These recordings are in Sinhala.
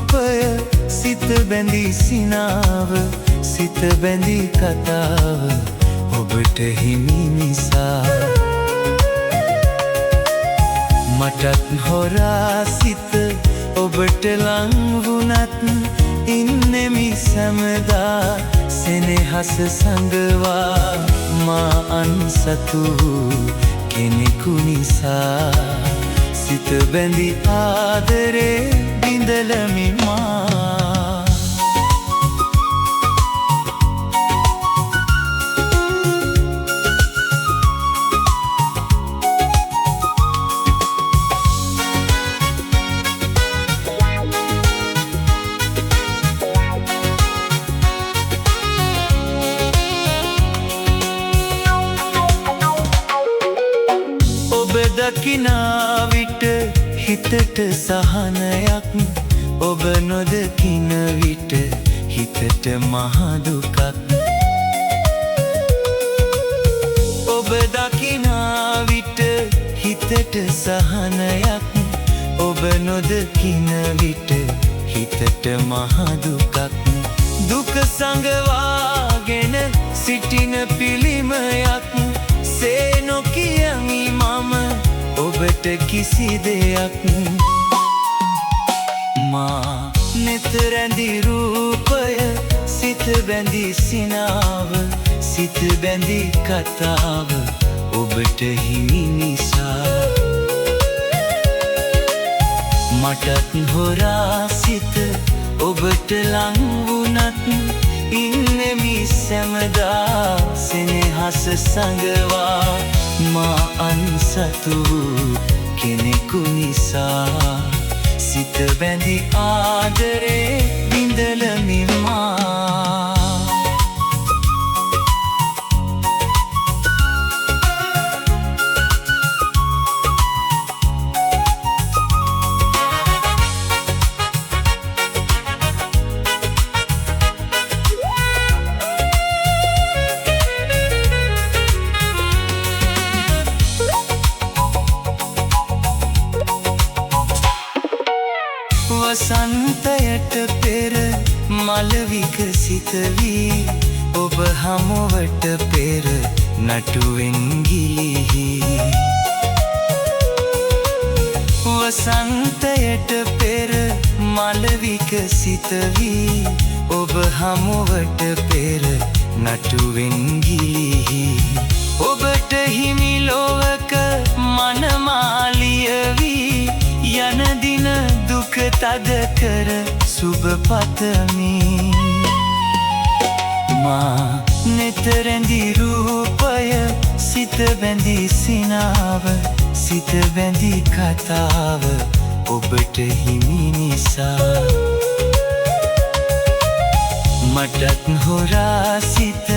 රූපය සිත බැඳී සිනාව සිත බැඳී කතාව ඔබට හිමි නිසා මටත් හොරා සිත ඔබට ලං වුණත් ඉන්නෙමි සැමදා සෙනෙහස සඟවා මා අන්සතු කෙනෙකු නිසා සිත බැඳි ආදරේ බිඳලමි මා දකිනා විට හිතට සහනයක් ඔබ නොදකින විට හිතට මහදුකක් ඔබ දකිනා විට හිතට සහනයක් ඔබ නොදකින විට හිතට මහදුකක් දුක සඟවාගෙන සිටින පිළිමයක් සේ නොකියමි මම ඔබට කිසි දෙයක් මා නෙත රැඳි රූපය සිත බැඳි සිනාව සිත බැඳි කතාව ඔබට හිමි නිසා මටත් හොරා සිත ඔබට ලං වුණත් ඉන්නෙමි සැමදා සෙනෙහස සඟවා මා අන්සතු කෙනෙකු නිසා සිත බැඳි ආදරේ බිඳලමි මා වසන්තයට පෙර මල විකසිත වී ඔබ හමුවට පෙර නටුවෙන් ගිලිහි වසන්තයට පෙර මල විකසිත වී ඔබ හමුවට පෙර නටුවෙන් ගිලිහි ඔබට හිමි ලොවක මනමාලිය වී යන දින දුක තද කර සුබ පතමි මා නෙත රැඳි රූපය සිත බැඳි සිනාව සිත බැඳි කතාව ඔබට හිමි නිසා මටත් හොරා සිත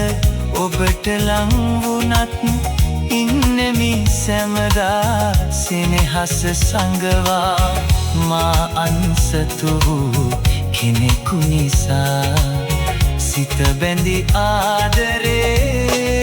ඔබට ලං වුණත් ඉන්නෙමි සැමදා සෙනෙහස සඟවා මා අන්සතු කෙනෙකු නිසා සිත බැඳි ආදරේ